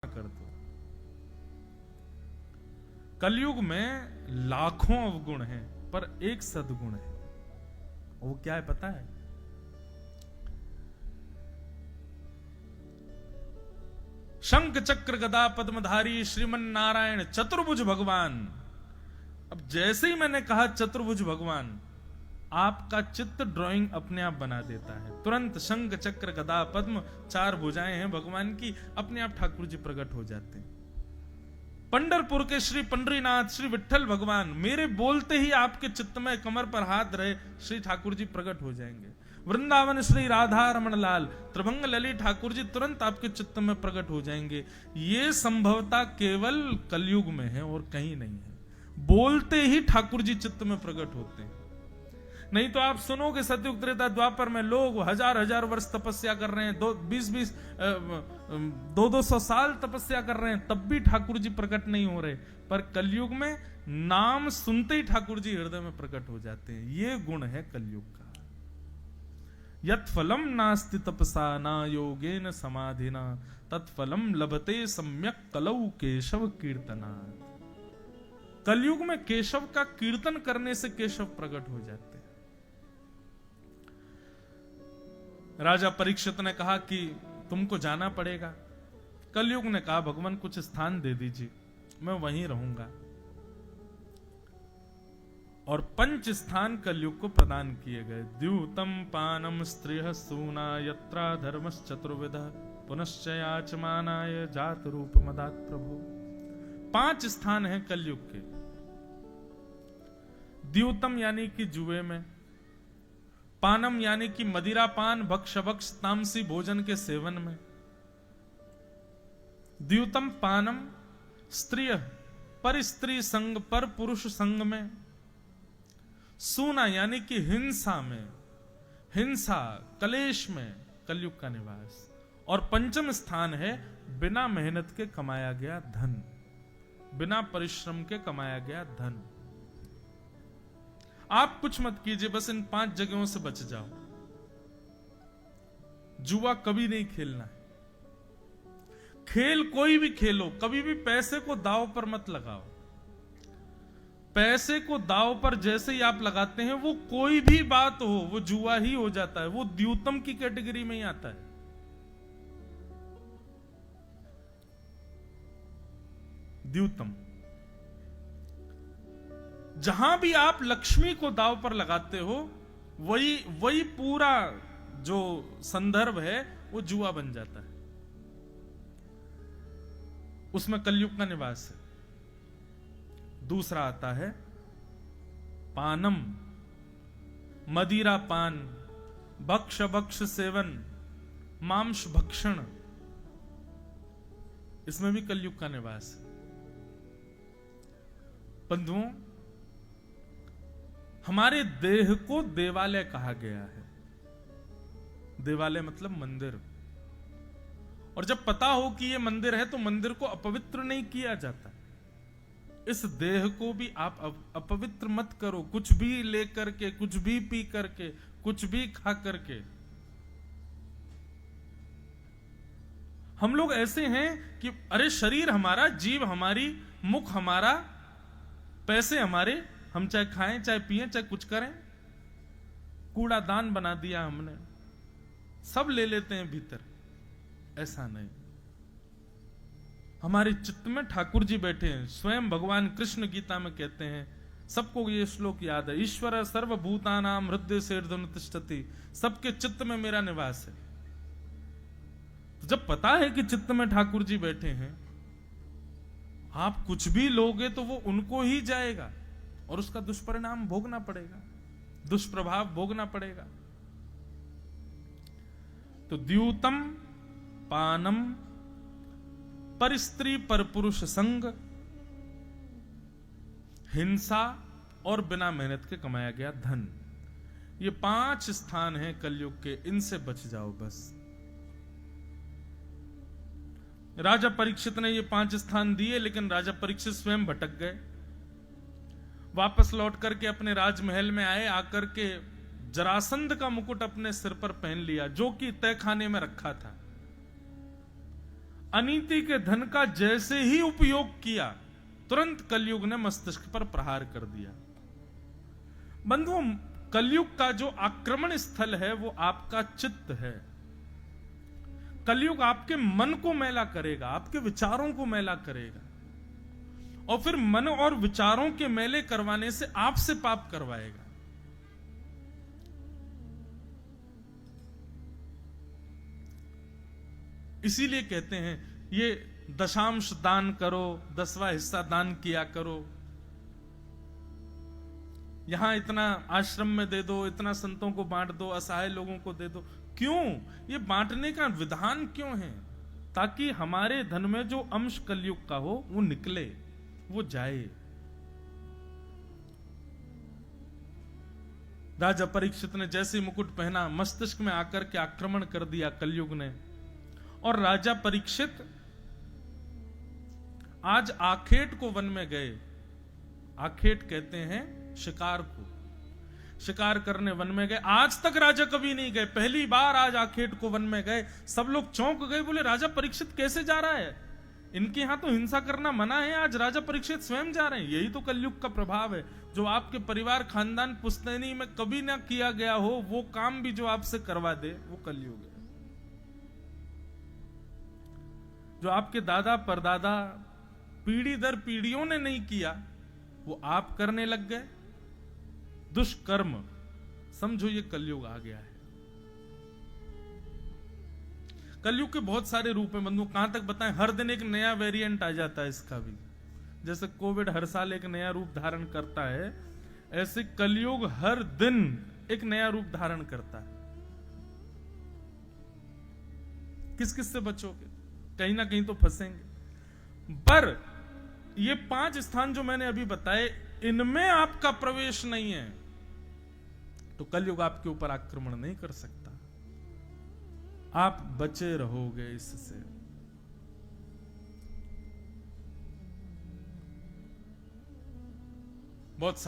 कर दो। कलयुग में लाखों अवगुण हैं पर एक सद्गुण है। वो क्या है पता है? शंख चक्र गदा पद्मधारी श्रीमन नारायण चतुर्भुज भगवान। अब जैसे ही मैंने कहा चतुर्भुज भगवान, आपका चित्त ड्राइंग अपने आप बना देता है। तुरंत शंख चक्र गदा पद्म, चार भुजाएं हैं भगवान की, अपने आप ठाकुर जी प्रकट हो जाते हैं। पंढरपुर के श्री पंडरीनाथ श्री विठ्ठल भगवान, मेरे बोलते ही आपके चित्त में कमर पर हाथ रहे श्री ठाकुर जी प्रकट हो जाएंगे। वृंदावन श्री राधा रमण लाल त्रिभंग ललित ठाकुर जी तुरंत आपके चित्त में प्रकट हो जाएंगे। ये संभवता केवल कलयुग में है और कहीं नहीं है। बोलते ही ठाकुर जी चित्त में प्रकट होते हैं। नहीं तो आप सुनोगे सतयुग त्रेता द्वापर में लोग हजार हजार वर्ष तपस्या कर रहे हैं, 200 साल तपस्या कर रहे हैं, तब भी ठाकुर जी प्रकट नहीं हो रहे। पर कलयुग में नाम सुनते ही ठाकुर जी हृदय में प्रकट हो जाते हैं। ये गुण है कलयुग का। यत् फलम नास्ति तपसा न योगेन समाधिना तत्फलम लभते सम्यक कलौ केशव कीर्तनात्। कलयुग में केशव का कीर्तन करने से केशव प्रकट हो जाते हैं। राजा परीक्षित ने कहा कि तुमको जाना पड़ेगा। कलयुग ने कहा भगवान कुछ स्थान दे दीजिए, मैं वहीं रहूंगा। और 5 स्थान कलयुग को प्रदान किए गए। द्यूतम पानम स्त्रिय सूना यत्रा धर्मश्चतुर्विध पुनश्च याचमानाय जात रूप मदात प्रभु। 5 स्थान हैं कलयुग के। द्यूतम यानी कि जुए में, पानम यानी कि मदिरा पान भक्ष भक्ष तामसी भोजन के सेवन में। द्यूतम पानम स्त्रिय पर स्त्री संग पर पुरुष संग में। सूना यानी कि हिंसा में, हिंसा कलेश में कलयुग का निवास। और 5म स्थान है बिना मेहनत के कमाया गया धन, बिना परिश्रम के कमाया गया धन। आप कुछ मत कीजिए, बस इन 5 जगहों से बच जाओ। जुआ कभी नहीं खेलना है। खेल कोई भी खेलो, कभी भी पैसे को दांव पर मत लगाओ। पैसे को दांव पर जैसे ही आप लगाते हैं, वो कोई भी बात हो, वो जुआ ही हो जाता है। वो द्यूतम की कैटेगरी में ही आता है। द्यूतम, जहां भी आप लक्ष्मी को दांव पर लगाते हो, वही पूरा जो संदर्भ है वो जुआ बन जाता है। उसमें कलयुग का निवास है। दूसरा आता है पानम, मदिरा पान, भक्ष भक्ष सेवन, मांस भक्षण, इसमें भी कलयुग का निवास है। बंधुओं, हमारे देह को देवालय कहा गया है। देवालय मतलब मंदिर। और जब पता हो कि यह मंदिर है तो मंदिर को अपवित्र नहीं किया जाता। इस देह को भी आप अपवित्र मत करो, कुछ भी लेकर के, कुछ भी पी करके, कुछ भी खा करके। हम लोग ऐसे हैं कि अरे शरीर हमारा, जीव हमारी, मुख हमारा, पैसे हमारे, हम चाहे खाएं चाहे पिएं चाहे कुछ करें। कूड़ा दान बना दिया हमने, सब ले लेते हैं भीतर। ऐसा नहीं। हमारे चित्त में ठाकुर जी बैठे हैं। स्वयं भगवान कृष्ण गीता में कहते हैं, सबको ये श्लोक याद है, ईश्वर सर्वभूतानां हृदय सेर्धुन तिष्ठति। सबके चित्त में मेरा निवास है। तो जब पता है कि चित्त में ठाकुर जी बैठे हैं, आप कुछ भी लोगे तो वो उनको ही जाएगा और उसका दुष्परिणाम भोगना पड़ेगा, दुष्प्रभाव भोगना पड़ेगा। तो द्यूतम पानम पर स्त्री पर पुरुष संग, हिंसा और बिना मेहनत के कमाया गया धन, ये 5 स्थान हैं कलयुग के। इनसे बच जाओ बस। राजा परीक्षित ने ये 5 स्थान दिए, लेकिन राजा परीक्षित स्वयं भटक गए। वापस लौट करके अपने राजमहल में आए। आकर के जरासंध का मुकुट अपने सिर पर पहन लिया, जो कि तहखाने में रखा था। अनीति के धन का जैसे ही उपयोग किया, तुरंत कलयुग ने मस्तिष्क पर प्रहार कर दिया। बंधुओं, कलयुग का जो आक्रमण स्थल है वो आपका चित्त है। कलयुग आपके मन को मैला करेगा, आपके विचारों को मैला करेगा, और फिर मन और विचारों के मेले करवाने से आपसे पाप करवाएगा। इसीलिए कहते हैं ये दशांश दान करो, 10वां हिस्सा दान किया करो, यहां इतना आश्रम में दे दो, इतना संतों को बांट दो, असहाय लोगों को दे दो। क्यों ये बांटने का विधान क्यों है? ताकि हमारे धन में जो अंश कलयुग का हो वो निकले, वो जाए। राजा परीक्षित ने जैसे मुकुट पहना, मस्तिष्क में आकर के आक्रमण कर दिया कलयुग ने। और राजा परीक्षित आज आखेट को वन में गए। आखेट कहते हैं शिकार को, शिकार करने वन में गए। आज तक राजा कभी नहीं गए, पहली बार आज आखेट को वन में गए। सब लोग चौंक गए, बोले राजा परीक्षित कैसे जा रहा है? इनके यहां तो हिंसा करना मना है, आज राजा परीक्षित स्वयं जा रहे हैं। यही तो कलयुग का प्रभाव है। जो आपके परिवार खानदान पुश्तैनी में कभी ना किया गया हो, वो काम भी जो आपसे करवा दे, वो कलयुग है। जो आपके दादा परदादा पीढ़ी दर पीढ़ियों ने नहीं किया, वो आप करने लग गए। दुष्कर्म, समझो ये कलयुग आ गया है। कलयुग के बहुत सारे रूप हैं बंधु, कहां तक बताएं। हर दिन एक नया वेरिएंट आ जाता है इसका भी। जैसे कोविड हर साल एक नया रूप धारण करता है, ऐसे कलयुग हर दिन एक नया रूप धारण करता है। किस किस से बचोगे? कहीं ना कहीं तो फंसेंगे। पर ये 5 स्थान जो मैंने अभी बताए, इनमें आपका प्रवेश नहीं है तो कलयुग आपके ऊपर आक्रमण नहीं कर सकता। आप बचे रहोगे इससे। बहुत